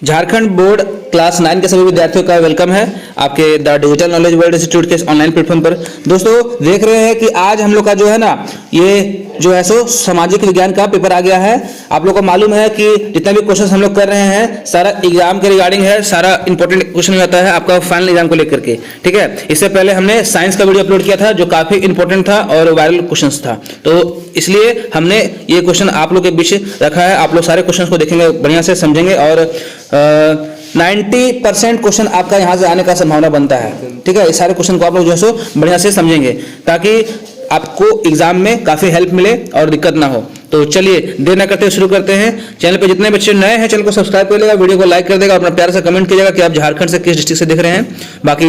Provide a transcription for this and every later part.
Jharkhand board class 9 के सभी विद्यार्थियों का वेलकम है आपके the digital knowledge world institute के ऑनलाइन प्लेटफॉर्म पर। दोस्तों देख रहे हैं कि आज हम लोग का जो है ना ये जो है सो सामाजिक विज्ञान का पेपर आ गया है। आप लोग को मालूम है कि जितने भी क्वेश्चन हम लोग कर रहे हैं सारा एग्जाम के रिगार्डिंग है, सारा इंपॉर्टेंट क्वेश्चन होता है आपका फाइनल एग्जाम को लेकर के। ठीक है, इससे पहले हमने साइंस का वीडियो अपलोड किया था जो काफी इंपॉर्टेंट था और वायरल क्वेश्चन था, तो इसलिए हमने ये क्वेश्चन आप लोग के बीच रखा है। आप लोग सारे क्वेश्चन को देखेंगे, बढ़िया से समझेंगे और 90% क्वेश्चन आपका यहाँ से आने का संभावना बनता है। ठीक है, इस सारे क्वेश्चन को आप लोग जो है सो बढ़िया से समझेंगे ताकि आपको एग्जाम में काफी हेल्प मिले और दिक्कत ना हो। तो चलिए देर न करते हुए शुरू करते हैं। चैनल पे जितने बच्चे नए हैं चैनल को सब्सक्राइब कर लेगा, वीडियो को लाइक कर देगा, अपना प्यार से कमेंट कीजिएगा कि आप झारखंड से किस डिस्ट्रिक्ट से देख रहे हैं। बाकी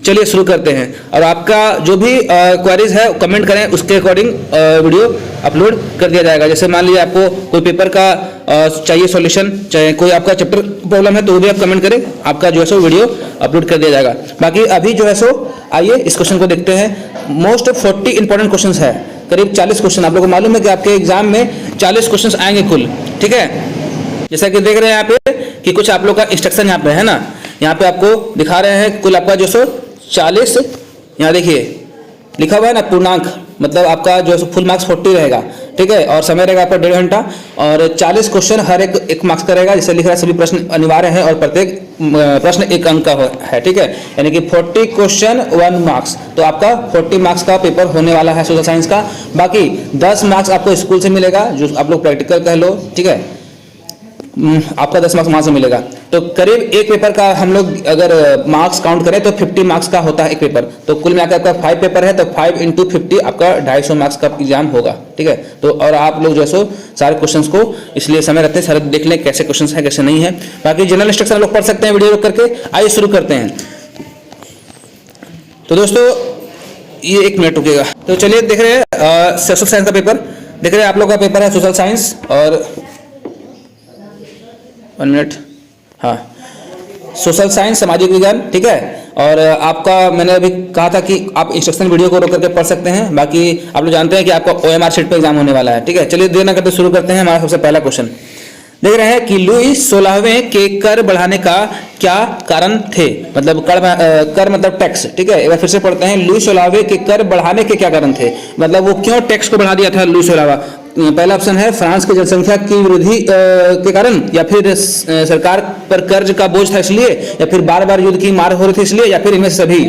चलिए शुरू करते हैं और आपका जो भी क्वेरीज है कमेंट करें, उसके अकॉर्डिंग वीडियो अपलोड कर दिया जाएगा। जैसे मान लीजिए आपको कोई पेपर का चाहिए सॉल्यूशन, चाहे कोई आपका चैप्टर प्रॉब्लम है तो वो भी आप कमेंट करें, आपका जो है सो वीडियो अपलोड कर दिया जाएगा। बाकी अभी जो है सो आइए इस क्वेश्चन को देखते हैं। मोस्ट 40 इंपॉर्टेंट क्वेश्चंस है, करीब 40 क्वेश्चन। आप लोगों को मालूम है कि आपके एग्जाम में 40 क्वेश्चंस आएंगे कुल। ठीक है, जैसा कि देख रहे हैं यहाँ पे कि कुछ आप लोग का इंस्ट्रक्शन यहाँ पे है ना, यहाँ पे आपको दिखा रहे हैं कुल आपका जो सो 40, यहाँ देखिए लिखा हुआ है ना पूर्णांक, मतलब आपका जो है फुल मार्क्स 40 रहेगा। ठीक है, और समय रहेगा आपका 1.5 घंटा और 40 क्वेश्चन हर एक मार्क्स का रहेगा। जैसे लिख रहा है सभी प्रश्न अनिवार्य है और प्रत्येक प्रश्न 1 अंक का है। ठीक है, यानी कि 40 क्वेश्चन 1 मार्क्स, तो आपका 40 मार्क्स का पेपर होने वाला है सोशल साइंस का। बाकी 10 मार्क्स आपको स्कूल से मिलेगा, जो आप लोग प्रैक्टिकल कह लो। ठीक है, आपका 10 मार्क्स वहां से मिलेगा। तो करीब एक पेपर का हम लोग अगर मार्क्स काउंट करें तो 50 मार्क्स का होता है एक पेपर। तो कुल मिलाकर आपका 5 पेपर है तो 5 × 50 आपका 250 मार्क्स का एग्जाम होगा। ठीक है, तो और आप लोग जो है सो सारे क्वेश्चंस को इसलिए समय रहते हैं सारे देख लें कैसे क्वेश्चंस है कैसे नहीं है। बाकी जनरल इंस्ट्रक्शन लोग पढ़ सकते हैं वीडियो रोक करके। आइए शुरू करते हैं। तो दोस्तों ये 1 मिनट रुकेगा। तो चलिए देख रहे हैं सोशल साइंस का पेपर देख रहे हैं। आप लोग का पेपर है सोशल साइंस और 1 मिनट, हाँ, सोशल साइंस सामाजिक विज्ञान। ठीक है, और आपका मैंने अभी कहा था कि आप इंस्ट्रक्शन वीडियो को रोक करके पढ़ सकते हैं। बाकी आप लोग जानते हैं कि आपका OMR शीट पे एग्जाम होने वाला है। ठीक है, चलिए देर न करते शुरू करते हैं। हमारा सबसे पहला क्वेश्चन देख रहे हैं कि लुई 16वें के कर बढ़ाने का क्या कारण थे, मतलब कर मतलब टैक्स। ठीक है, एक बार फिर से पढ़ते हैं। लुई 16वें के कर बढ़ाने के क्या कारण थे, मतलब वो क्यों टैक्स को बढ़ा दिया था लुई 16वां। पहला ऑप्शन है फ्रांस की जनसंख्या की वृद्धि के कारण, या फिर सरकार पर कर्ज का बोझ था इसलिए, या फिर बार बार युद्ध की मार हो रही थी इसलिए, या फिर इनमें से सभी।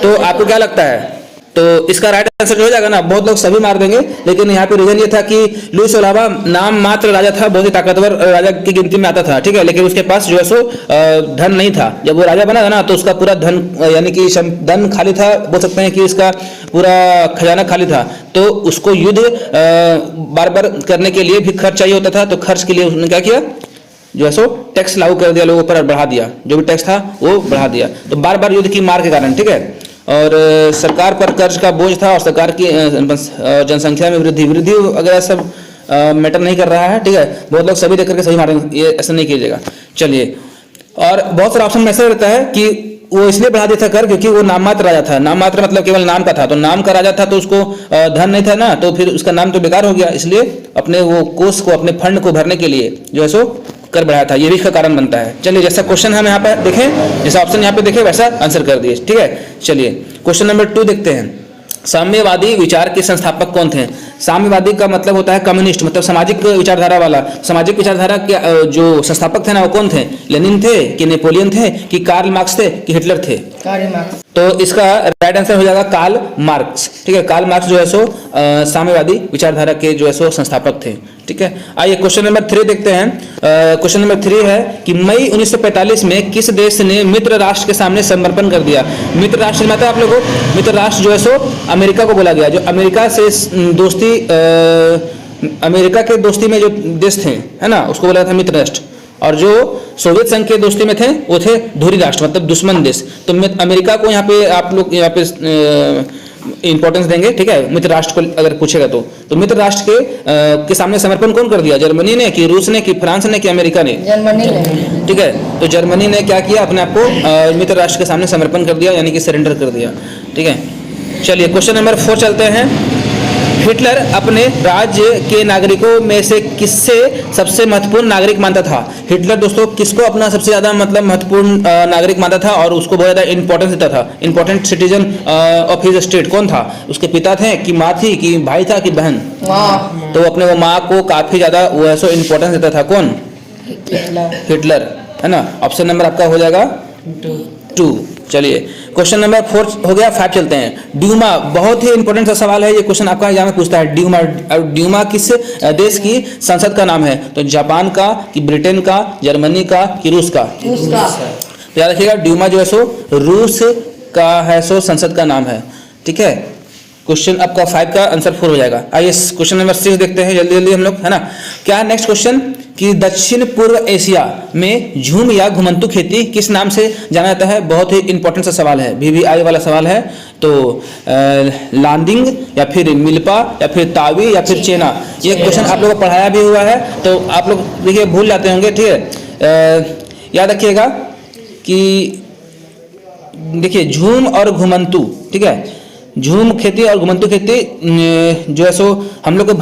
तो आपको क्या लगता है? तो इसका राइट आंसर जो हो जाएगा ना, बहुत लोग सभी मार देंगे, लेकिन यहाँ पे रीजन ये था कि लुई 16वां नाम मात्र राजा था, बहुत ही ताकतवर राजा की गिनती में आता था। ठीक है, लेकिन उसके पास जो है सो धन नहीं था। जब वो राजा बना था ना तो उसका पूरा धन यानी कि धन खाली था, बोल सकते हैं कि इसका पूरा खजाना खाली था। तो उसको युद्ध बार बार करने के लिए भी खर्च चाहिए होता था, तो खर्च के लिए उसने क्या किया, जो है सो टैक्स लागू कर दिया, लोगों पर बढ़ा दिया, जो भी टैक्स था वो बढ़ा दिया। तो बार बार युद्ध की मार के कारण। ठीक है, और सरकार पर कर्ज का बोझ था और सरकार की जनसंख्या में वृद्धि वगैरह सब मैटर नहीं कर रहा है। ठीक है, बहुत लोग सभी देख करके सही मारेंगे, ये ऐसा नहीं कीजिएगा। चलिए, और बहुत सारा ऑप्शन में ऐसा रहता है कि वो इसलिए बढ़ा दिया था कर क्योंकि वो नाम मात्र राजा था। नाम मात्र मतलब केवल नाम का था, तो नाम का राजा था तो उसको धन नहीं था ना, तो फिर उसका नाम तो बेकार हो गया, इसलिए अपने वो कोष को, अपने फंड को भरने के लिए जो है सो कर बढ़ाया था। ये भी इसका कारण बनता है। चलिए, जैसा क्वेश्चन हम यहाँ पे देखें, जैसा ऑप्शन यहाँ पे देखें वैसा आंसर कर दिए। ठीक है, चलिए क्वेश्चन नंबर 2 देखते हैं। साम्यवादी विचार के संस्थापक कौन थे? साम्यवादी का मतलब होता है कम्युनिस्ट, मतलब सामाजिक विचारधारा वाला। सामाजिक विचारधारा के जो संस्थापक थे ना वो कौन थे? लेनिन थे कि नेपोलियन थे कि कार्ल मार्क्स थे कि हिटलर थे? Karl Marx. तो इसका राइट आंसर हो जाएगा कार्ल मार्क्स। ठीक है, कार्ल मार्क्स जो है सो साम्यवादी विचारधारा के जो है सो संस्थापक थे। ठीक है, आइए क्वेश्चन नंबर 3 देखते हैं। क्वेश्चन नंबर 3 है कि मई 1945 में किस देश ने मित्र राष्ट्र के सामने समर्पण कर दिया? मित्र राष्ट्र मतलब आप लोगों को मित्र राष्ट्र जो है सो अमेरिका को बोला गया। जो अमेरिका से दोस्ती, अमेरिका के दोस्ती में जो देश थे है ना, उसको बोला था मित्र राष्ट्र। और जो सोवियत संघ के दोस्ती में थे वो थे धुरी राष्ट्र, मतलब दुश्मन देश। तो अमेरिका को यहाँ पे आप लोग यहाँ पे इंपॉर्टेंस देंगे। ठीक है, मित्र राष्ट्र को अगर पूछेगा तो मित्र राष्ट्र के सामने समर्पण कौन कर दिया? जर्मनी ने कि रूस ने कि फ्रांस ने कि अमेरिका ने? जर्मनी ने। ठीक है, तो जर्मनी ने क्या किया, अपने आप को मित्र राष्ट्र के सामने समर्पण कर दिया, यानी कि सरेंडर कर दिया। ठीक है, चलिए क्वेश्चन नंबर 4 चलते हैं। हिटलर अपने राज्य के नागरिकों में से किससे सबसे महत्वपूर्ण नागरिक मानता था? हिटलर दोस्तों किसको अपना सबसे ज्यादा मतलब महत्वपूर्ण नागरिक मानता था और उसको बहुत ज्यादा इंपॉर्टेंस देता था? Important citizen of his state कौन था? उसके पिता थे कि माँ थी कि भाई था कि बहन? तो अपने वो माँ को काफी ज्यादा वो ऐसा इंपॉर्टेंस देता था। कौन? हिटलर, है ना। ऑप्शन नंबर आपका हो जाएगा 2। चलिए क्वेश्चन नंबर 4 हो गया। 5 चलते हैं। ड्यूमा, बहुत ही इंपॉर्टेंट सा सवाल है ये, क्वेश्चन आपका एग्जाम में पूछता है। ड्यूमा किस देश की संसद का नाम है? तो जापान का कि ब्रिटेन का, जर्मनी का कि रूस का? तो याद रखिएगा ड्यूमा जो है सो रूस का है, सो संसद का नाम है। ठीक है, क्वेश्चन आपका 5 का आंसर 4 हो जाएगा। आइए क्वेश्चन नंबर 6 देखते हैं जल्दी जल्दी हम लोग, है ना। क्या नेक्स्ट क्वेश्चन कि दक्षिण पूर्व एशिया में झूम या घुमंतू खेती किस नाम से जाना जाता है? बहुत ही इंपॉर्टेंट सा सवाल है, VVI वाला सवाल है। तो लांदिंग या फिर मिल्पा या फिर तावी या फिर चेना, ये क्वेश्चन आप लोगों को पढ़ाया भी हुआ है, तो आप लोग देखिए भूल जाते होंगे। ठीक है, याद रखिएगा कि देखिए झूम और घुमंतू, ठीक है, झूम खेती और घुमंतू खेती जो है सो हम लोग के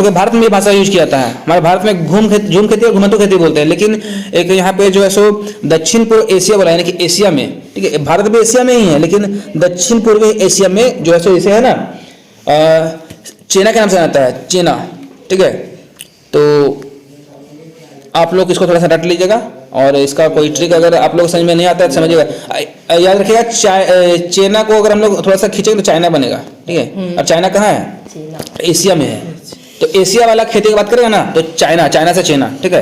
भारत में ये भाषा यूज किया जाता है। हमारे भारत में झूम खेती और घुमंतू खेती बोलते हैं, लेकिन एक यहाँ पे जो है सो दक्षिण पूर्व एशिया बोला, यानी कि एशिया में, ठीक है, भारत भी एशिया में ही है, लेकिन दक्षिण पूर्वी एशिया में जो है सो इसे है ना चेना के नाम से जाता है, चेना। ठीक है, तो आप लोग इसको थोड़ा सा रट लीजिएगा और इसका कोई ट्रिक अगर आप लोग समझ में नहीं आता है तो समझिएगा। याद रखिएगा चेना को अगर हम लोग थोड़ा सा खींचेंगे तो चाइना बनेगा। ठीक है, और चाइना कहाँ है? एशिया में है। तो एशिया वाला खेती की बात करेगा ना तो चाइना से चेना। ठीक है,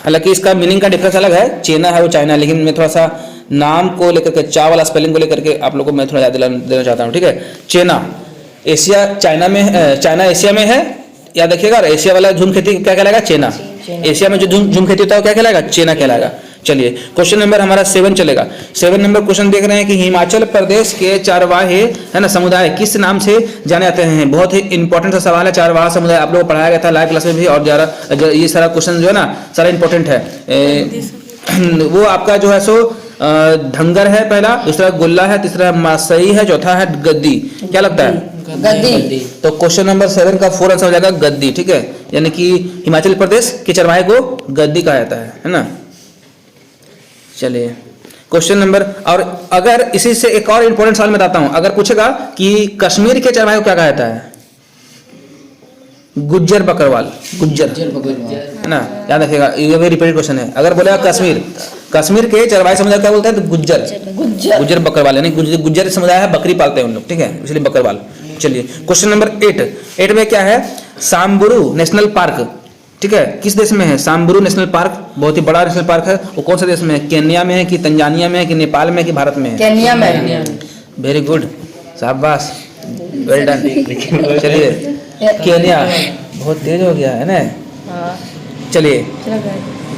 हालांकि इसका मीनिंग का डिफरेंस अलग है, चेना है वो चाइना, लेकिन मैं थोड़ा सा नाम को लेकर के, चा वाला स्पेलिंग को लेकर के आप लोग को मैं थोड़ा याद देना चाहता हूँ। ठीक है, चेना एशिया चाइना में, चाइना एशिया में है, याद रखिएगा। और एशिया वाला झूम खेती क्या कहलाएगा? चेना। एशिया में जो झूम खेती होता है वो क्या कहलाएगा? चेना कहलाएगा। चलिए क्वेश्चन नंबर हमारा 7 चलेगा। 7 नंबर क्वेश्चन देख रहे हैं कि हिमाचल प्रदेश के चारवाहे, है ना, समुदाय किस नाम से जाने जाते हैं? बहुत ही इंपॉर्टेंट सा सवाल है। चारवाहा समुदाय आप लोगों को पढ़ाया गया था लाइव क्लास में भी, और ये सारा क्वेश्चन जो है ना सारा इंपॉर्टेंट है। वो आपका जो है सो धंगर है पहला, दूसरा गोल्ला है, तीसरा मासई है, चौथा है गद्दी। क्या लगता है? गद्दी। तो क्वेश्चन नंबर 7 का 4 आंसर हो जाएगा गद्दी। ठीक है, यानी कि हिमाचल प्रदेश के चरवाहे को गद्दी कहा जाता है ना। चलिए क्वेश्चन नंबर, और अगर इसी से एक और इंपॉर्टेंट सवाल मैं बताता हूं, अगर पूछेगा कि कश्मीर के चरवाहे को क्या कहा जाता है? गुज्जर बकरवाल, गुज्जर, है ना, याद रखिएगा, ये भी रिपीटेड क्वेश्चन है। अगर बोलेगा कश्मीर के चरवाहे समुदाय क्या बोलते हैं? तो गुज्जर बकरवाल, यानी गुज्जर समुदाय है, बकरी पालते हैं उन लोग। ठीक है, इसलिए बकरवाल। चलिए क्वेश्चन नंबर 8 में क्या है? सांबुरू नेशनल पार्क, ठीक है, किस देश में है? सांबुरू नेशनल पार्क बहुत ही बड़ा नेशनल पार्क है, वो कौन सा देश में है? केन्या में है कि तंजानिया में है कि नेपाल में है कि भारत में है? केन्या में। वेरी गुड, शाबाश, वेल डन। चलिए केन्या, बहुत तेज हो गया है ना। चलिए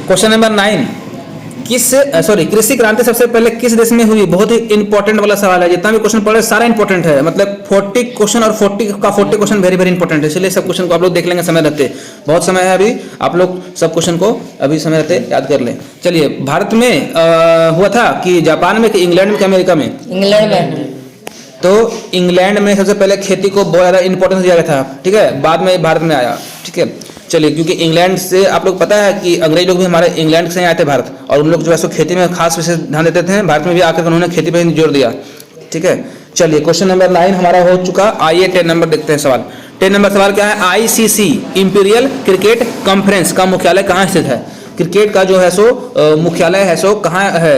क्वेश्चन नंबर 9, कृषि क्रांति सबसे पहले किस देश में हुई? बहुत ही इंपॉर्टेंट वाला सवाल है। जितना भी क्वेश्चन पढ़े सारा इंपॉर्टेंट है, मतलब 40 क्वेश्चन और 40 क्वेश्चन वेरी वेरी इंपॉर्टेंट है, इसलिए सब क्वेश्चन को आप लोग देख लेंगे समय रहते। बहुत समय है अभी, आप लोग सब क्वेश्चन को अभी समय रहते याद कर लें। चलिए भारत में हुआ था कि जापान में कि इंग्लैंड में कि अमेरिका में? इंग्लैंड में। तो इंग्लैंड में सबसे पहले खेती को बहुत ज्यादा इंपॉर्टेंस दिया गया था। ठीक है, बाद में भारत में आया। ठीक है, चलिए क्योंकि इंग्लैंड से आप लोग पता है कि अंग्रेज लोग भी हमारे इंग्लैंड से आए थे भारत, और उन लोग जो है सो खेती में खास विशेष ध्यान देते थे। भारत में भी आकर उन्होंने खेती पर जोर दिया। ठीक है, चलिए क्वेश्चन नंबर 9 हमारा हो चुका। आइए 10 नंबर देखते हैं सवाल। 10 नंबर सवाल क्या है? ICC इंपीरियल क्रिकेट कॉन्फ्रेंस का मुख्यालय कहाँ स्थित है? क्रिकेट का जो है सो मुख्यालय है सो कहाँ है?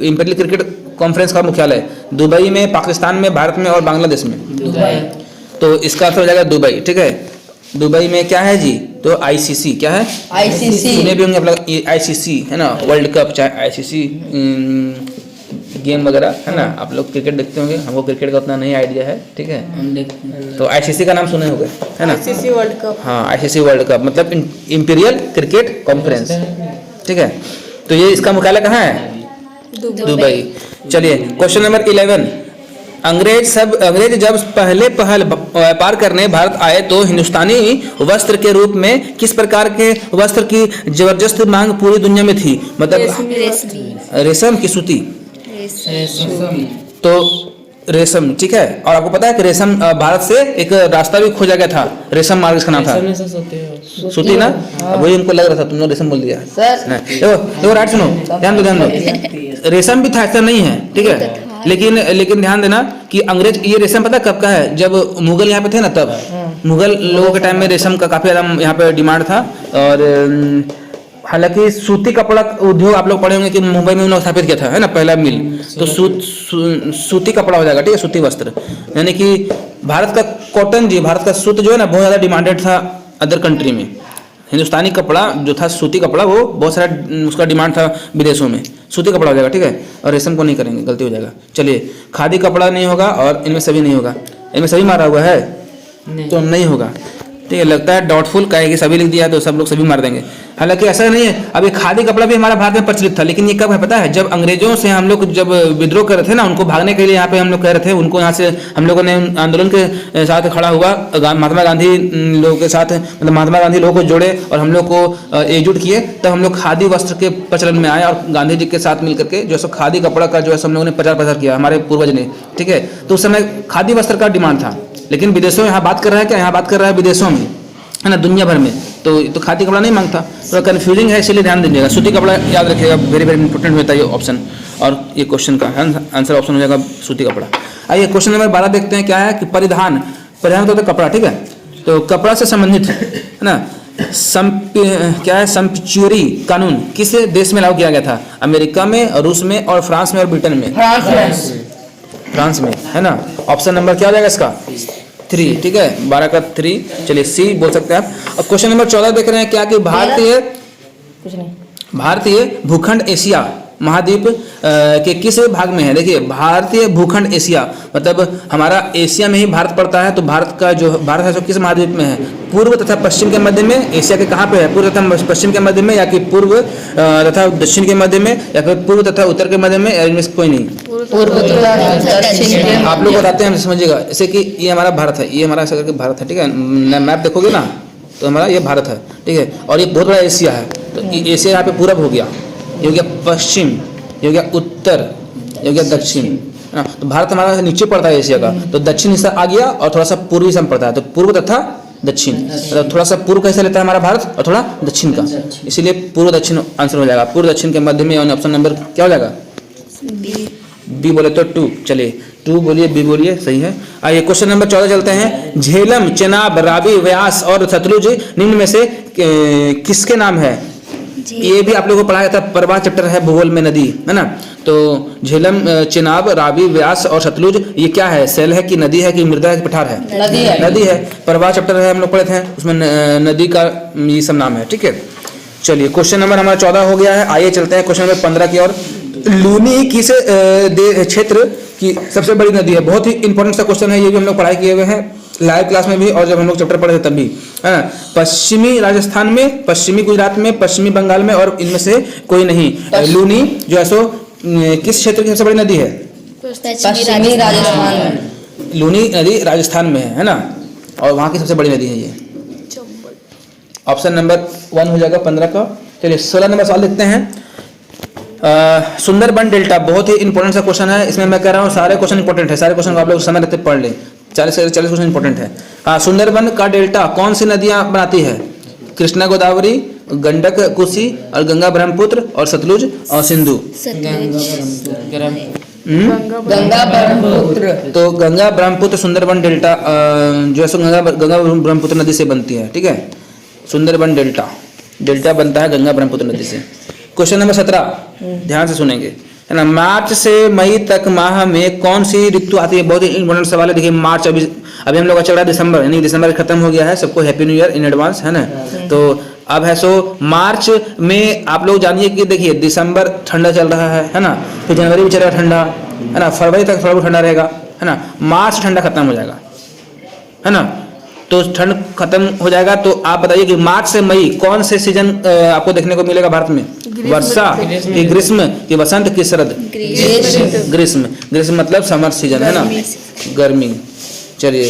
इंपीरियल क्रिकेट कॉन्फ्रेंस का मुख्यालय दुबई में, पाकिस्तान में, भारत में और बांग्लादेश में। दुबई। तो इसका आंसर हो जाएगा दुबई। ठीक है, दुबई में क्या है जी? तो ICC क्या है? ICC सुने भी होंगे आप लोग, ICC है ना, वर्ल्ड कप, चाहे ICC गेम वगैरह, है ना। आप लोग क्रिकेट देखते होंगे, हमको क्रिकेट का उतना नहीं आइडिया है। ठीक है, तो ICC का नाम सुने होंगे, है ना, ICC वर्ल्ड कप। हाँ, ICC वर्ल्ड कप मतलब इंपीरियल क्रिकेट कॉन्फ्रेंस। ठीक है, तो ये इसका मुख्यालय कहाँ है? दुबई। चलिए क्वेश्चन नंबर 11, अंग्रेज जब पहले व्यापार करने भारत आए तो हिंदुस्तानी वस्त्र के रूप में किस प्रकार के वस्त्र की जबरदस्त मांग पूरी दुनिया में थी? मतलब रेशम की सूती। तो रेशम, ठीक है। और आपको पता है कि रेशम भारत से एक रास्ता भी खोजा गया था, रेशम मार्ग इसका नाम था। सूती ना, वही उनको लग रहा था, तुमने रेशम बोल दिया नहीं। देखो राइट, सुनो, ध्यान दो। रेशम भी था, ऐसा नहीं है, ठीक है। लेकिन ध्यान देना कि अंग्रेज, ये रेशम पता कब का है, जब मुगल यहाँ पे थे ना, तब मुगल लोगों के टाइम में रेशम का काफी ज्यादा यहाँ पे डिमांड था। और हालांकि सूती कपड़ा उद्योग आप लोग पढ़े होंगे कि मुंबई में उन्होंने स्थापित किया था, है ना, पहला मिल। तो सूती कपड़ा हो जाएगा, ठीक है, सूती वस्त्र। यानी कि भारत का कॉटन, जी भारत का सूत जो है ना, बहुत ज़्यादा डिमांडेड था अदर कंट्री में। हिंदुस्तानी कपड़ा जो था, सूती कपड़ा, वो बहुत सारा उसका डिमांड था विदेशों में। सूती कपड़ा हो जाएगा, ठीक है। और रेशम को नहीं करेंगे, गलती हो जाएगा। चलिए, खादी कपड़ा नहीं होगा, और इनमें सभी नहीं होगा। इनमें सभी मारा हुआ है तो नहीं होगा, ठीक है। लगता है डाउटफुल, कहेगी सभी लिख दिया तो सब लोग सभी मार देंगे। हालांकि ऐसा नहीं है। अब ये खादी कपड़ा भी हमारा भारत में प्रचलित था, लेकिन ये कब है पता है, जब अंग्रेजों से हम लोग जब विद्रोह कर रहे थे ना, उनको भागने के लिए यहाँ पे हम लोग कह रहे थे, उनको यहाँ से हम लोगों ने आंदोलन के साथ खड़ा हुआ, महात्मा गांधी लोगों के साथ, मतलब महात्मा गांधी लोगों को जोड़े और हम लोग को एकजुट किए, तब हम लोग खादी वस्त्र के प्रचलन में आए। और गांधी जी के साथ मिलकर के जो है खादी कपड़ा का जो है हम लोगों ने प्रचार प्रसार किया, हमारे पूर्वज ने, ठीक है। तो उस समय खादी वस्त्र का डिमांड था। लेकिन विदेशों में यहाँ बात कर रहा है क्या, यहाँ बात कर रहा है विदेशों में, है ना, दुनिया भर में। तो खादी कपड़ा नहीं मांगता, थोड़ा कंफ्यूजिंग है, इसलिए ध्यान दीजिएगा। सूती कपड़ा याद रखिएगा, वेरी वेरी इंपॉर्टेंट होता है ये ऑप्शन। और ये क्वेश्चन का आंसर ऑप्शन हो जाएगा सूती कपड़ा। आइए क्वेश्चन नंबर 12 देखते हैं, क्या है कि परिधान तो होता है कपड़ा, ठीक है। तो कपड़ा से संबंधित, है ना, क्या है, सम्पच्यूरी कानून किस देश में लागू किया गया था? अमेरिका में, रूस में, और फ्रांस में, और ब्रिटेन में। फ्रांस में, है ना। ऑप्शन नंबर क्या हो जाएगा इसका? 3, ठीक है, 12 का 3। चलिए सी बोल सकते हैं आप। और क्वेश्चन नंबर 14 देख रहे हैं, क्या कि भारतीय भूखंड एशिया महाद्वीप के किस भाग में है? देखिए, भारतीय भूखंड एशिया मतलब हमारा एशिया में ही भारत पड़ता है। तो भारत है सो किस महाद्वीप में है? पूर्व तथा पश्चिम के मध्य में। एशिया के कहाँ पे है? पूर्व तथा पश्चिम के मध्य में, या कि पूर्व तथा दक्षिण के मध्य में, या फिर पूर्व तथा उत्तर के मध्य में, या इनमें कोई नहीं? आप लोग बताते हैं, समझिएगा। जैसे कि ये हमारा भारत है, ये हमारा ऐसा करके भारत है, ठीक है। मैप देखोगे ना तो हमारा ये भारत है, ठीक है। और ये बहुत बड़ा एशिया है। तो एशिया यहाँ पे पूरब हो गया, ये हो गया पश्चिम, ये हो गया उत्तर, ये हो गया दक्षिण, है ना। तो भारत हमारा नीचे पड़ता है एशिया का, तो दक्षिण हिस्सा आ गया और थोड़ा सा पूर्वी हिस्सा पड़ता है। तो पूर्व तथा दक्षिण, मतलब थोड़ा सा पूर्व का हिस्सा लेता है हमारा भारत और थोड़ा दक्षिण का, इसीलिए पूर्व दक्षिण आंसर हो जाएगा। पूर्व दक्षिण के मध्य में। ऑप्शन नंबर क्या हो जाएगा? बी बोले तो 2। चलिए 2 बोलिए, बी बोलिए, सही है। आइए क्वेश्चन नंबर 14 चलते हैं। झेलम, चेनाब, रावी, व्यास और सतलुज निम्न में से किसके नाम है? ये भी आप लोगों को पढ़ाया था, परवाह चैप्टर है भूगोल में, नदी, है ना। तो झेलम, चेनाब, रावी, व्यास और सतलुज ये क्या है? सेल है कि नदी है कि मृदा है कि पठार है? नदी है। परवाह चैप्टर है, हम लोग पढ़े थे, उसमें नदी का ये सब नाम है, ठीक है। चलिए क्वेश्चन नंबर हमारा 14 हो गया है। आइए चलते हैं क्वेश्चन नंबर 15 की ओर। लूनी किस क्षेत्र की सबसे बड़ी नदी है? बहुत ही इंपॉर्टेंट सा क्वेश्चन है, ये भी हम लोग पढ़ाई किए हुए हैं लाइव क्लास में भी, और जब हम लोग चैप्टर पढ़े थे तब भी, है ना। पश्चिमी राजस्थान में, पश्चिमी गुजरात में, पश्चिमी बंगाल में, और इनमें से कोई नहीं। लूनी जो है सो किस क्षेत्र की सबसे बड़ी नदी है? पश्चिमी राजस्थान में। लूनी नदी राजस्थान में है ना, और वहाँ की सबसे बड़ी नदी है ये। ऑप्शन नंबर 1 हो जाएगा 15 का। चलिए 16 नंबर सवाल देखते हैं। सुंदरबन डेल्टा बहुत ही इंपॉर्टेंट सा क्वेश्चन है। इसमें मैं कह रहा हूँ सारे क्वेश्चन इंपॉर्टेंट है, सारे क्वेश्चन को आप लोग समय रहते पढ़ लें। 40 क्वेश्चन इंपॉर्टेंट है। हाँ, सुंदरबन का डेल्टा कौन सी नदियाँ बनाती है? कृष्णा गोदावरी, गंडक कोसी, और गंगा ब्रह्मपुत्र, और सतलुज और सिंधु। गंगा ब्रह्मपुत्र। तो गंगा ब्रह्मपुत्र सुंदरबन डेल्टा जो है सो गंगा ब्रह्मपुत्र नदी से बनती है, ठीक है। सुंदरबन डेल्टा बनता है गंगा ब्रह्मपुत्र नदी से। क्वेश्चन नंबर 17 ध्यान से सुनेंगे, है ना। मार्च से मई तक माह में कौन सी ऋतु आती है? बहुत ही इंपॉर्टेंट सवाल है। देखिए मार्च अभी हम लोग का चल रहा है दिसंबर, यानी दिसंबर खत्म हो गया है। सबको happy new year in advance, है ना। तो अब है सो मार्च में आप लोग जानिए कि देखिए दिसंबर ठंडा चल रहा है ना। फिर जनवरी भी चलेगा ठंडा, है ना। फरवरी तक थोड़ा बहुत ठंडा रहेगा, है ना। मार्च ठंडा खत्म हो जाएगा, है ना। तो ठंड खत्म हो जाएगा। तो आप बताइए कि मार्च से मई कौन से सीजन आपको देखने को मिलेगा भारत में? वर्षा कि ग्रीष्म कि वसंत कि शरद? ग्रीष्म मतलब समर सीजन, है ना, गर्मी। चलिए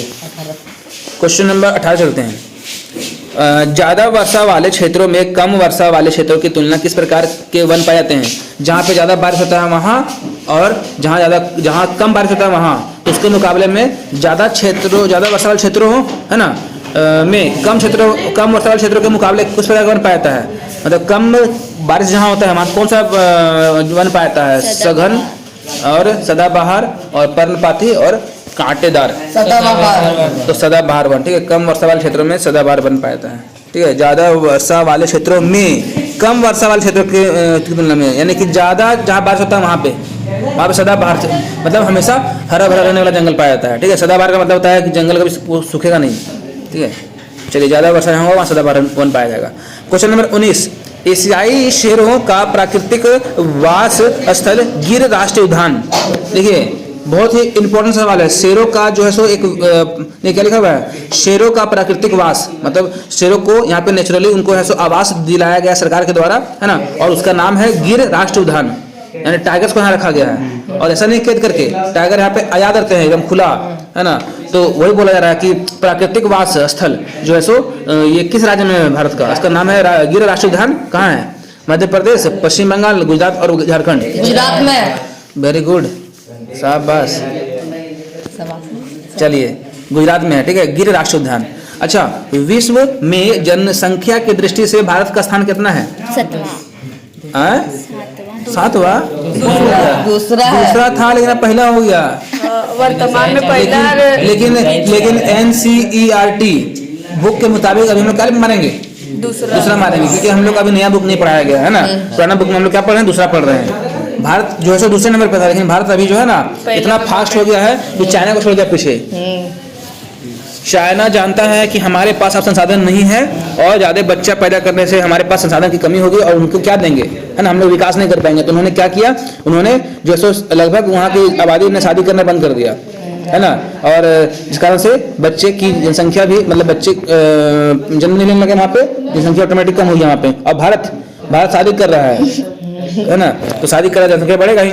क्वेश्चन नंबर 18 चलते हैं। ज्यादा वर्षा वाले क्षेत्रों में कम वर्षा वाले क्षेत्रों की तुलना किस प्रकार के वन पाए जाते हैं? जहाँ पे ज्यादा बारिश होता है वहाँ, और जहाँ कम बारिश होता है वहाँ। तो उसके मुकाबले में ज़्यादा वर्षा वाले क्षेत्रों हो, है ना, में कम वर्षा वाले क्षेत्रों के मुकाबले किस प्रकार का वन पाया जाता है? मतलब कम बारिश जहाँ होता है वहाँ कौन सा वन पाया जाता है? सघन और सदाबहार और पर्णपाती और कांटेदार। सदाबहार। तो सदाबहार वन, ठीक है। कम वर्षा वाले क्षेत्रों में सदाबहार वन पाया जाता है, ठीक है। ज़्यादा वर्षा वाले क्षेत्रों में कम वर्षा वाले क्षेत्रों के तुलना में, यानी कि ज़्यादा जहाँ बारिश होता है वहाँ पे सदाबहार मतलब हमेशा हरा भरा रहने वाला जंगल पाया जाता है, ठीक है। सदाबहार का मतलब होता है कि जंगल कभी सूखेगा नहीं, ठीक है। चलिए, ज़्यादा वर्षा जहाँ होगा वहाँ सदाबहार वन पाया जाएगा। क्वेश्चन नंबर 19, एशियाई शेरों का प्राकृतिक वास स्थल गिर राष्ट्रीय उद्यान। देखिए, बहुत ही इंपॉर्टेंट सवाल है। शेरों का जो है सो एक क्या लिखा हुआ है? शेरों का प्राकृतिक वास, मतलब शेरों को यहाँ पे नेचुरली उनको है सो आवास दिलाया गया सरकार के द्वारा, है ना, और उसका नाम है गिर राष्ट्रीय उद्यान, यानी टाइगर्स को यहाँ रखा गया है। और ऐसा नहीं कैद करके, टाइगर यहाँ पे आजाद रहते हैं एकदम खुला, है ना। तो वही बोला जा रहा है कि प्राकृतिक वास स्थल जो है सो ये किस राज्य में है भारत का? इसका नाम है गिर राष्ट्रीय उद्यान। कहाँ है? मध्य प्रदेश, पश्चिम बंगाल, गुजरात और झारखंड। गुजरात में। वेरी गुड, शाबाश। चलिए, गुजरात में है, ठीक है, गिर राष्ट्रीय उद्यान। अच्छा, विश्व में जनसंख्या की दृष्टि से भारत का स्थान कितना है? 7वां। दूसरा था, लेकिन अब पहला हो गया। वर्तमान में पहला। लेकिन NCERT बुक के मुताबिक अभी हम लोग क्या मानेंगे? दूसरा मानेंगे, क्योंकि हम लोग अभी नया बुक नहीं पढ़ाया गया है ना। पुराना बुक में हम लोग क्या पढ़ रहे हैं? दूसरा पढ़ रहे हैं। भारत जो है सो दूसरे नंबर पर था, लेकिन भारत अभी जो है ना इतना फास्ट हो गया है कि चाइना को छोड़ दिया पीछे। चाइना जानता है कि हमारे पास अब संसाधन नहीं है और ज़्यादा बच्चा पैदा करने से हमारे पास संसाधन की कमी होगी और उनको क्या देंगे, है ना, हम लोग विकास नहीं कर पाएंगे। तो उन्होंने क्या किया? उन्होंने जो सो लगभग वहाँ की आबादी ने शादी करना बंद कर दिया, है ना, और जिस कारण से बच्चे की जनसंख्या भी, मतलब बच्चे जन्म नहीं लेने लगे वहाँ पे, जनसंख्या ऑटोमेटिक कम हो गई वहाँ पे। और भारत शादी कर रहा है ना, तो शादी कर रहा है, जनसंख्या बढ़ेगा ही।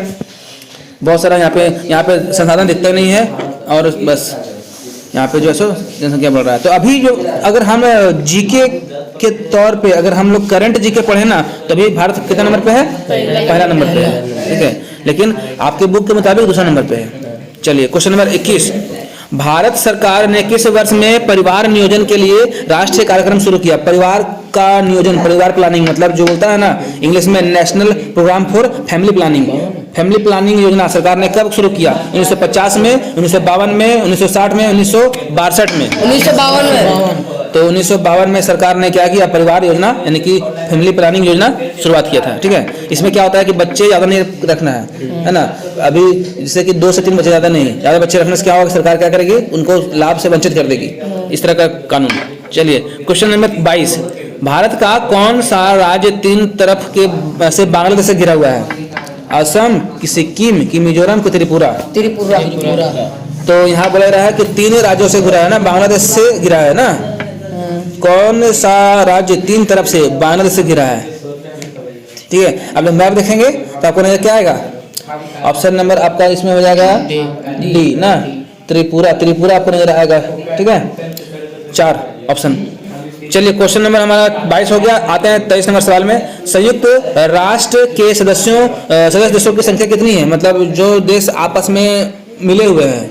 बहुत सारा यहाँ पे संसाधन दिखते नहीं है और बस यहाँ पे जो है सो जनसंख्या बढ़ रहा है। तो अभी जो अगर हम जीके के तौर पे अगर हम लोग करंट जीके पढ़े ना, तो अभी भारत कितना नंबर पे है? पहला नंबर पे है, ठीक है। लेकिन आपके बुक के मुताबिक दूसरा नंबर पे है। चलिए, क्वेश्चन नंबर 21, भारत सरकार ने किस वर्ष में परिवार नियोजन के लिए राष्ट्रीय कार्यक्रम शुरू किया? परिवार का नियोजन, परिवार प्लानिंग, मतलब जो बोलता है ना इंग्लिश में national programme for family planning. Family planning योजना सरकार ने कब शुरू किया? 1950 में, 1952 में, 1960 में, 1962 में? 1952 में। तो 1952 में सरकार ने क्या किया? परिवार योजना यानी कि फैमिली प्लानिंग योजना शुरुआत किया था, ठीक है। इसमें क्या होता है कि बच्चे ज़्यादा नहीं रखना है ना। अभी जैसे कि 2 से 3 बच्चे ज़्यादा नहीं, ज़्यादा बच्चे रखने से क्या होगा? सरकार क्या करेगी? उनको लाभ से वंचित कर देगी, इस तरह का कानून। चलिए, क्वेश्चन नंबर 22, भारत का कौन सा राज्य 3 तरफ के से बांग्लादेश से घिरा हुआ है? असम, कि सिक्किम, कि मिजोरम, कि त्रिपुरा? तो यहाँ बोला रहा है कि 3 राज्यों से घिरा है ना, बांग्लादेश से घिरा है ना। कौन सा राज्य 3 तरफ से बांग्लादेश से घिरा है? ठीक है, अब लोग मैप देखेंगे तो आपको नजर क्या आएगा? ऑप्शन नंबर आपका इसमें हो जाएगा डी ना, त्रिपुरा आपको नजर आएगा, ठीक है। 4 ऑप्शन। चलिए, क्वेश्चन नंबर हमारा 22 हो गया। आते हैं 23 नंबर सवाल में। संयुक्त राष्ट्र के सदस्य देशों की संख्या कितनी है? मतलब जो देश आपस में मिले हुए हैं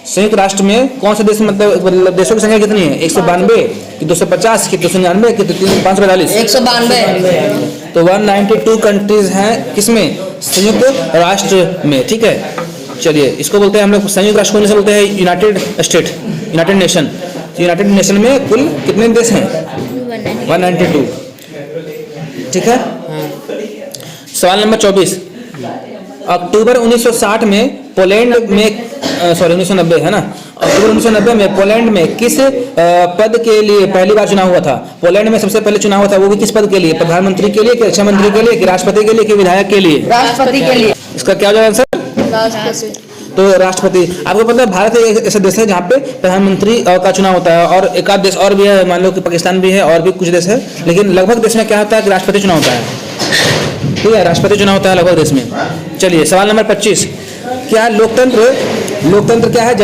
संयुक्त राष्ट्र में, कौन से देश, मतलब देशों की संख्या कितनी है? 192 कि 250 कि 299 कि 542? 192। तो 192 कंट्रीज हैं किसमें? संयुक्त राष्ट्र में, ठीक है। चलिए, इसको बोलते हैं हम लोग, संयुक्त राष्ट्र को बोलते हैं United state, United nation. United nation में कुल कितने देश हैं? 192, ठीक है। सवाल नंबर 24, अक्टूबर 1960 में पोलैंड में 1990 है ना, अक्टूबर 1990 में पोलैंड में किस पद के लिए पहली बार चुनाव हुआ था? पोलैंड में सबसे पहले चुनाव हुआ था, वो भी किस पद के लिए? प्रधानमंत्री के लिए, कि रक्षा मंत्री के लिए, कि राष्ट्रपति के लिए, कि विधायक के लिए? राष्ट्रपति के लिए। इसका क्या होगा आंसर? राष्ट्रपति। तो राष्ट्रपति। आपको पता है भारत एक ऐसा देश है जहाँ पे प्रधानमंत्री का चुनाव होता है, और एक आध देश और भी है, मान लो कि पाकिस्तान भी है और भी कुछ देश है, लेकिन लगभग देश में क्या होता है कि राष्ट्रपति चुनाव होता है, ठीक है, राष्ट्रपति चुनाव होता है लगभग देश में। चलिए, सवाल नंबर 25, क्या लोकतंत्र क्या है?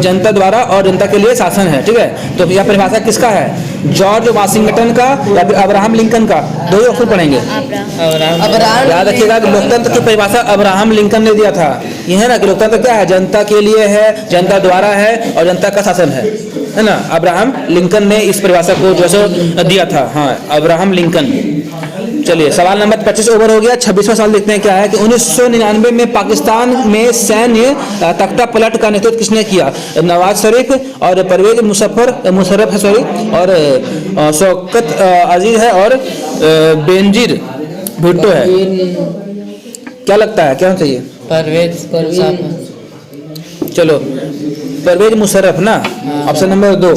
जनता द्वारा और जनता के लिए शासन है, ठीक है। तो यह परिभाषा किसका है? जॉर्ज वाशिंगटन का या फिर अब्राहम लिंकन का? 2 ही ऑप्शन पढ़ेंगे, अब्राहम। याद रखिएगा कि लोकतंत्र की परिभाषा अब्राहम लिंकन ने दिया था। ये है ना कि लोकतंत्र क्या है, जनता के लिए है, जनता द्वारा है और जनता का शासन है ना। अब्राहम लिंकन ने इस परिभाषा को जो है दिया था। हाँ, अब्राहम लिंकन। चलिए सवाल नंबर 25 ओवर हो गया। 26वां सवाल देखते हैं क्या है कि 1999 में पाकिस्तान में सैन्य तख्ता पलट का नेतृत्व किसने किया? नवाज शरीफ और परवेज मुशर्रफ और शौकत अजीज है और बेनजीर भुट्टो है। क्या लगता है, क्या होना चाहिए? चलो परवेज मुशर्रफ ना, ऑप्शन नंबर 2।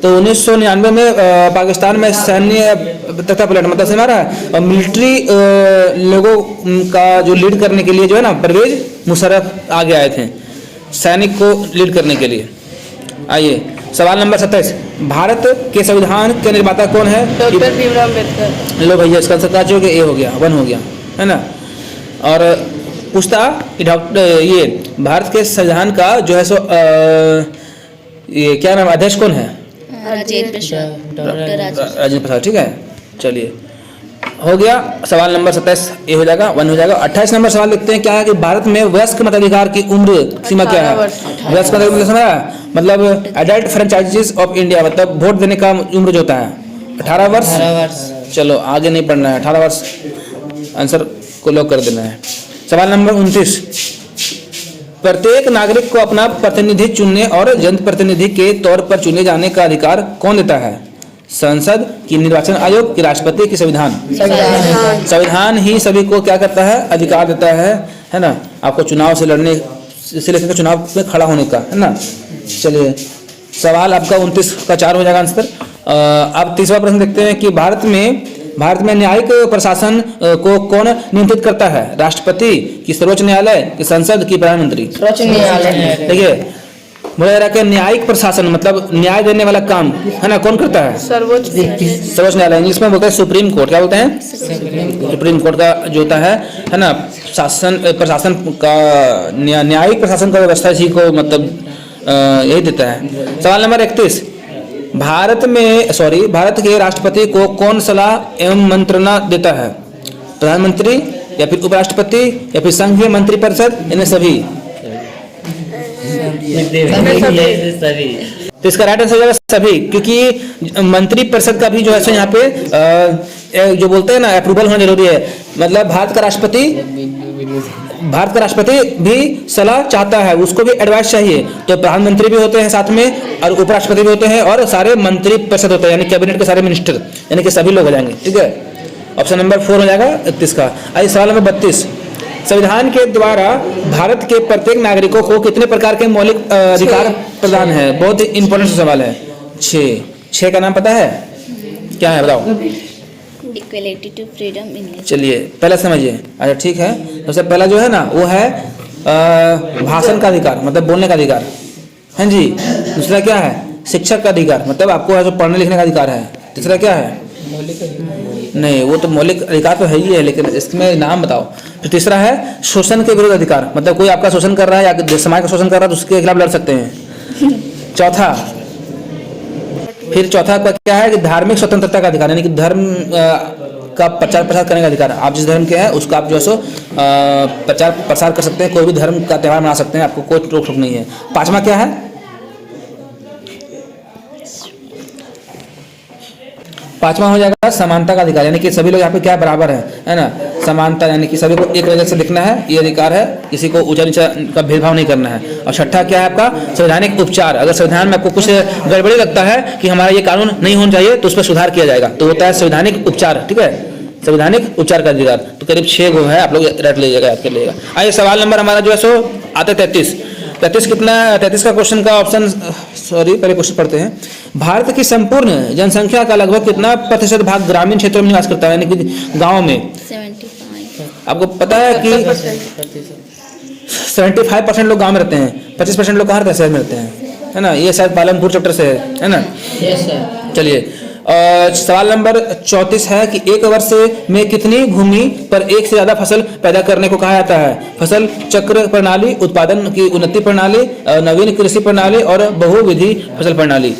तो 1999 में पाकिस्तान में सैन्य तख्ता पलट मतलब हमारा मिलिट्री लोगों का जो लीड करने के लिए जो है ना परवेज मुशर्रफ आगे आए थे सैनिक को लीड करने के लिए। आइए सवाल नंबर 27, भारत के संविधान के निर्माता कौन है? डॉक्टर भीमराव अम्बेडकर। लो भैया, इसका आंसर जो कि ए हो गया, 1 हो गया है ना। और पूछता कि डॉक्टर ये भारत के संविधान का जो है सो ये क्या नाम, अध्यक्ष कौन है? राजेंद्र प्रसाद, डॉक्टर राजेंद्र प्रसाद। ठीक है, चलिए हो गया। सवाल नंबर 27 ए हो जाएगा, 1 हो जाएगा। 28 नंबर सवाल देखते हैं क्या है कि भारत में वयस्क मताधिकार की उम्र सीमा क्या है? वयस्क मताधिकार मतलब एडल्ट फ्रेंचाइजीज ऑफ इंडिया, मतलब वोट देने का उम्र जो होता है 18 वर्ष। चलो आगे नहीं पढ़ना है, 18 वर्ष आंसर को लॉक कर देना है। सवाल नंबर 29, प्रत्येक नागरिक को अपना प्रतिनिधि चुनने और जनप्रतिनिधि के तौर पर चुने जाने का अधिकार कौन देता है? संसद की, निर्वाचन आयोग की, राष्ट्रपति की, संविधान? संविधान ही सभी को क्या करता है? अधिकार देता है ना, आपको चुनाव से लड़ने से लेकर चुनाव में खड़ा होने का, है ना। चलिए सवाल आपका 29 का 4 हो जाएगा आंसर। अब तीसरा प्रश्न देखते हैं कि भारत में न्यायिक प्रशासन को कौन नियंत्रित करता है? राष्ट्रपति की, सर्वोच्च न्यायालय की, संसद की, प्रधानमंत्री? सर्वोच्च न्यायालय। देखिए बोला जा रहा है कि न्यायिक प्रशासन मतलब न्याय देने वाला काम है ना कौन करता है? सर्वोच्च न्यायालय। इंग्लिश में बोलते हैं सुप्रीम कोर्ट। क्या बोलते हैं? सुप्रीम कोर्ट का जो होता है ना प्रशासन का, न्यायिक प्रशासन का व्यवस्था इसी को मतलब यही देता है। सवाल नंबर 31, भारत के राष्ट्रपति को कौन सलाह एवं मंत्रणा देता है? प्रधानमंत्री या फिर उपराष्ट्रपति या फिर संघीय मंत्रिपरिषद, इन्हें सभी? तो इसका राइट आंसर हो जाएगा सभी, क्योंकि मंत्री परिषद का भी जो है सो यहाँ पे जो बोलते हैं ना अप्रूवल होना जरूरी है। मतलब भारत का राष्ट्रपति भी सलाह चाहता है, उसको भी एडवाइस चाहिए। तो प्रधानमंत्री भी होते हैं साथ में और उपराष्ट्रपति भी होते हैं और सारे मंत्री परिषद होते हैं, यानी कैबिनेट के सारे मिनिस्टर, यानी कि सभी लोग हो जाएंगे। ठीक है, ऑप्शन नंबर 4 हो जाएगा 31 का। आइए सवाल नंबर 32, संविधान के द्वारा भारत के प्रत्येक नागरिकों को कितने प्रकार के मौलिक अधिकार प्रदान है? बहुत ही इंपॉर्टेंट सवाल है। 6 का नाम पता है क्या है, बताओ? Equality to freedom in. चलिए पहले समझिए। अच्छा ठीक है, सबसे पहला जो है ना वो है भाषण का अधिकार, मतलब बोलने का अधिकार है जी। दूसरा क्या है? शिक्षक का अधिकार, मतलब आपको है जो पढ़ने लिखने का अधिकार है। तीसरा क्या है? नहीं, वो तो मौलिक अधिकार तो है ही है, लेकिन इसमें नाम बताओ। तो तीसरा है शोषण के विरुद्ध अधिकार, मतलब कोई आपका शोषण कर रहा है या समाज का शोषण कर रहा है तो उसके खिलाफ लड़ सकते हैं। चौथा का क्या है कि धार्मिक स्वतंत्रता का अधिकार, यानी कि धर्म का प्रचार प्रसार करने का अधिकार। आप जिस धर्म के हैं उसका आप जो है सो प्रचार प्रसार कर सकते हैं, कोई भी धर्म का त्यौहार मना सकते हैं, आपको कोई रोक टोक नहीं है। 5वां क्या है? 5वां हो जाएगा समानता का अधिकार, यानी कि सभी लोग यहाँ पे क्या बराबर है ना। समानता यानी कि सभी को एक नजर से देखना है, ये अधिकार है, किसी को ऊंचा नीचा का भेदभाव नहीं करना है। और 6ठा क्या है आपका? संवैधानिक उपचार। अगर संविधान में आपको कुछ गड़बड़ी लगता है कि हमारा ये कानून नहीं होना चाहिए तो उस पर सुधार किया जाएगा, तो होता है संवैधानिक उपचार। ठीक है, संवैधानिक उपचार का अधिकार। तो करीब 6 गो है, आप लोग रट लीजिएगा, याद कर लीजिएगा। आइए सवाल नंबर हमारा जो है सो आता है 33 कितना? 33 का क्वेश्चन का ऑप्शन, पहले क्वेश्चन पढ़ते हैं। भारत की संपूर्ण जनसंख्या का लगभग कितना प्रतिशत भाग ग्रामीण क्षेत्रों में निवास करता है, यानी कि गाँव में? 75। आपको पता है कि 75% लोग गाँव में रहते हैं, 25% लोग कहाँ रहते हैं? शहर में रहते हैं, है ना। ये शायद पालमपुर चैप्टर से है ना। चलिए सवाल नंबर 34 है कि एक वर्ष में कितनी भूमि पर एक से ज्यादा फसल पैदा करने को कहा जाता है? फसल चक्र प्रणाली, उत्पादन की उन्नति प्रणाली, नवीन कृषि प्रणाली और बहुविधि फसल प्रणाली।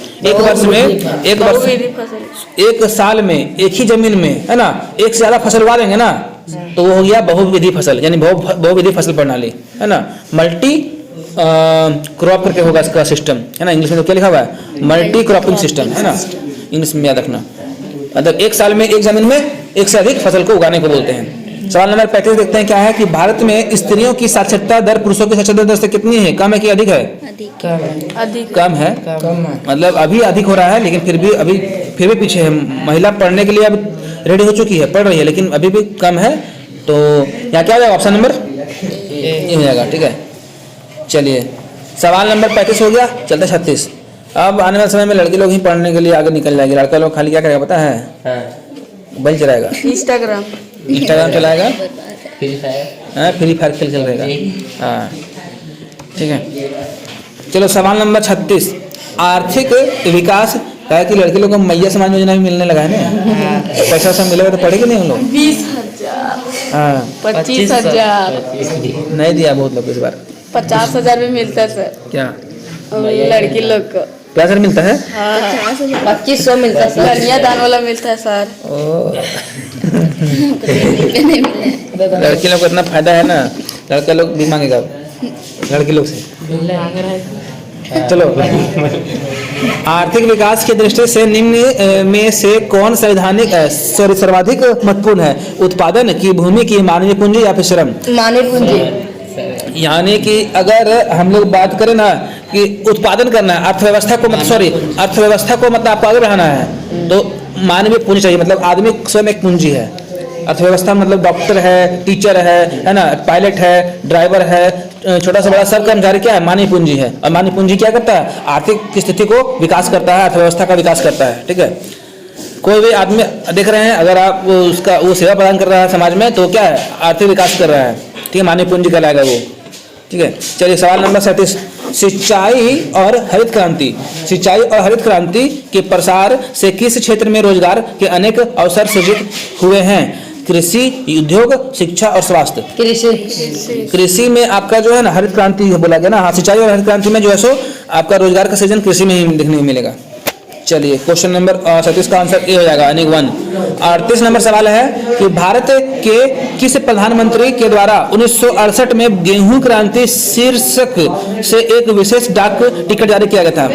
एक साल में एक ही जमीन में है ना एक से ज्यादा फसल उगा देंगे ना तो वो हो गया बहुविधि फसल, यानी बहुविधि फसल प्रणाली, है ना। मल्टी क्रॉप करके होगा इसका सिस्टम, है ना। इंग्लिश में तो क्या लिखा हुआ है, मल्टी क्रॉपिंग सिस्टम, है ना। इंग्लिश में याद रखना, मतलब एक साल में एक जमीन में एक से अधिक फसल को उगाने को बोलते हैं। सवाल नंबर 35 देखते हैं क्या है कि भारत में स्त्रियों की साक्षरता दर पुरुषों की साक्षरता दर से कितनी है, कम है कि अधिक है? अधिक। कम है, मतलब अभी अधिक हो रहा है, लेकिन फिर भी पीछे है। महिला पढ़ने के लिए अब रेडी हो चुकी है, पढ़ रही है, लेकिन अभी भी कम है। तो यहाँ क्या हो जाएगा, ऑप्शन नंबर ए हो जाएगा, ठीक है। चलिए सवाल नंबर 35 हो गया, चलते 36। अब आने वाले समय में लड़के लोग ही पढ़ने के लिए आगे निकल जाएंगे, लड़का लोग खाली क्या करेगा पता है, मोबाइल चलाएगा, इंस्टाग्राम चलाएगा, फ्री फायर खेल रहेगा। हाँ ठीक है। चलो सवाल नंबर 36, आर्थिक विकास कहा कि लड़के लोग को मैया समाज योजना भी मिलने लगा है ना, पैसा सब मिलेगा तो पढ़ेंगे नहीं हम लोग। 20,000 हाँ 25,000 नहीं दिया बहुत लोग इस बार। 50,000 भी मिलता है सर, क्या लड़की लोग को। क्या सर मिलता है? 2500 मिलता है सर, कन्यादान वाला मिलता है सर। लड़की लोग को इतना फायदा है ना, लड़का लोग भी मांगेगा लड़की लोग से। चलो आर्थिक विकास की दृष्टि से निम्न में से कौन सर्वाधिक महत्वपूर्ण है, उत्पादन की, भूमि की, मानवीय पूंजी या फिर श्रम? मानव पूंजी। यानी कि अगर हम लोग बात करें ना कि उत्पादन करना है, अर्थव्यवस्था को मतलब आपको आगे बढ़ाना है, तो मानवीय पूंजी चाहिए। मतलब आदमी स्वयं एक पूंजी है। अर्थव्यवस्था मतलब डॉक्टर है, टीचर है ना, पायलट है, ड्राइवर है, छोटा सा बड़ा सब कर्मचारी क्या है, मानवीय पूंजी है। और मानवीय पूंजी क्या करता है, आर्थिक स्थिति को विकास करता है, अर्थव्यवस्था का विकास करता है, ठीक है। कोई भी आदमी देख रहे हैं, अगर आप वो सेवा प्रदान कर रहा है समाज में, तो क्या है, आर्थिक विकास कर रहा है, ठीक है, मानवीय पूंजी कहलाएगा वो, ठीक है। चलिए सवाल नंबर 37, सिंचाई और हरित क्रांति। सिंचाई और हरित क्रांति के प्रसार से किस क्षेत्र में रोजगार के अनेक अवसर सृजित हुए हैं? कृषि, उद्योग, शिक्षा और स्वास्थ्य। कृषि में आपका जो है ना हरित क्रांति बोला गया ना, हाँ, सिंचाई और हरित क्रांति में जो है सो आपका रोजगार का सृजन कृषि में ही देखने को मिलेगा। चलिए क्वेश्चन नंबर 37 का आंसर ए हो जाएगा, यानी 1। 38 नंबर सवाल है कि भारत के किस प्रधानमंत्री के द्वारा 1968 में गेहूं क्रांति शीर्षक से एक विशेष डाक टिकट जारी किया गया था?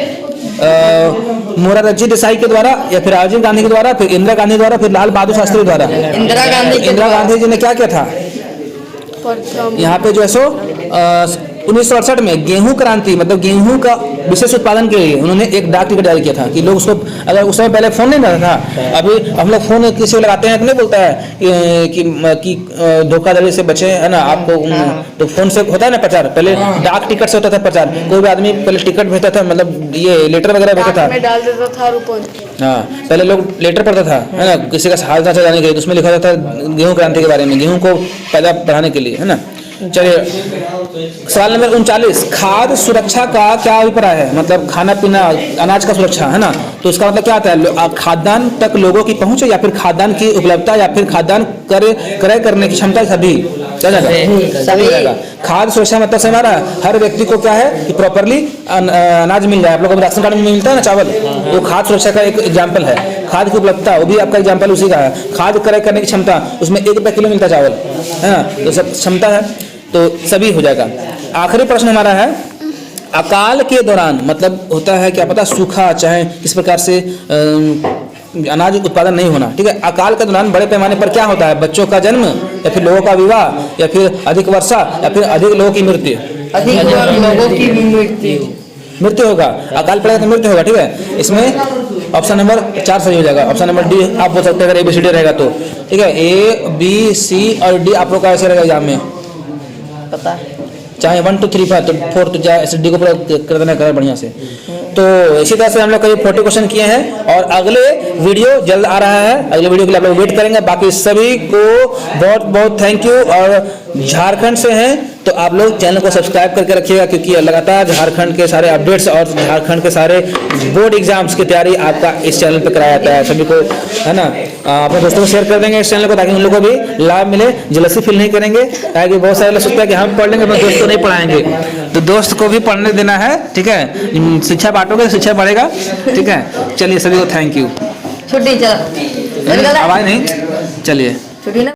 मोरारजी देसाई के द्वारा, या फिर राजीव गांधी के द्वारा, फिर इंदिरा गांधी द्वारा, फिर लाल बहादुर शास्त्री द्वारा? इंदिरा गांधी जी ने क्या किया था यहाँ पे जो है सो 1968 में गेहूं क्रांति मतलब गेहूं का विशेष उत्पादन के लिए उन्होंने एक डाक टिकट जारी किया था कि लोग उसको, अगर उस समय पहले फोन नहीं मिलता था, अभी हम लोग फोन किसी को लगाते हैं तो नहीं बोलता है कि धोखाधड़ी से बचे, है ना आपको, तो फोन से होता है ना प्रचार, पहले डाक टिकट से होता था प्रचार। कोई भी आदमी पहले टिकट भेजता था, मतलब ये लेटर वगैरह भेजता था, डाल देता था रूपन। हाँ पहले लोग लेटर पढ़ता था, है ना, किसी का हाल चाल जाने के लिए, तो उसमें लिखा जाता था गेहूं क्रांति के बारे में, गेहूं को पैदा बढ़ाने के लिए, है ना। चलिए सवाल नंबर 39, खाद्य सुरक्षा का क्या अभिप्राय है? मतलब खाना पीना, अनाज का सुरक्षा, है ना, तो इसका मतलब क्या आता है, खाद्यान्न तक लोगों की पहुंच, या फिर खाद्यान्न की उपलब्धता, या फिर खाद्यान्न क्रय करने की क्षमता, सभी सभी रहेगा। खाद्य सुरक्षा मतलब से हमारा हर व्यक्ति को क्या है कि प्रॉपरली अनाज मिल जाए। आप लोगों को राशन कार्ड में मिलता है ना चावल, वो खाद्य सुरक्षा का एक एग्जाम्पल है। खाद्य की उपलब्धता वो भी आपका एग्जाम्पल उसी का है। खाद्य क्रय करने की क्षमता, उसमें 1 रुपये किलो मिलता है चावल, है ना, तो सब क्षमता है, तो सभी हो जाएगा। आखिरी प्रश्न हमारा है, अकाल के दौरान मतलब होता है क्या पता, सूखा, चाहे किस प्रकार से अनाज उत्पादन नहीं होना, ठीक है। अकाल के दौरान बड़े पैमाने पर क्या होता है, बच्चों का जन्म, या फिर लोगों का विवाह, या फिर अधिक वर्षा, या फिर अधिक लोगों की मृत्यु। मृत्यु होगा, अकाल पड़ेगा तो मृत्यु होगा, ठीक है। इसमें ऑप्शन नंबर 4 सही हो जाएगा। ऑप्शन नंबर डी आप बोल सकते हैं अगर ABCD रहेगा तो, ठीक है। A B C और D आप लोग का ऐसे रहेगा एग्जाम में, पता चाहे 1 2 3 4 तो 4 तो चाहे ऐसे डी को पूरा कर देना कर बढ़िया से। तो इसी तरह से हम लोग करीब 40 क्वेश्चन किए हैं, और अगले वीडियो जल्द आ रहा है, अगले वीडियो के लिए आप लोग वेट करेंगे। बाकी सभी को बहुत बहुत थैंक यू। और झारखंड से हैं तो आप लोग चैनल को सब्सक्राइब करके रखिएगा, क्योंकि लगातार झारखंड के सारे अपडेट्स और झारखंड के सारे बोर्ड एग्जाम्स की तैयारी आपका इस चैनल पर कराया जाता है। सभी को, है ना, अपने दोस्तों को शेयर कर देंगे इस चैनल को, ताकि उन लोगों को भी लाभ मिले, जलसी फील नहीं करेंगे। ताकि बहुत सारे लोग सोचते हैं कि हम पढ़ लेंगे, अपने दोस्त को नहीं पढ़ाएंगे, तो दोस्त को भी पढ़ने देना है, ठीक है। शिक्षा बांटोगे तो शिक्षा बढ़ेगा, ठीक है। चलिए सभी को थैंक यू। छुट्टी चला आवाज नहीं, चलिए।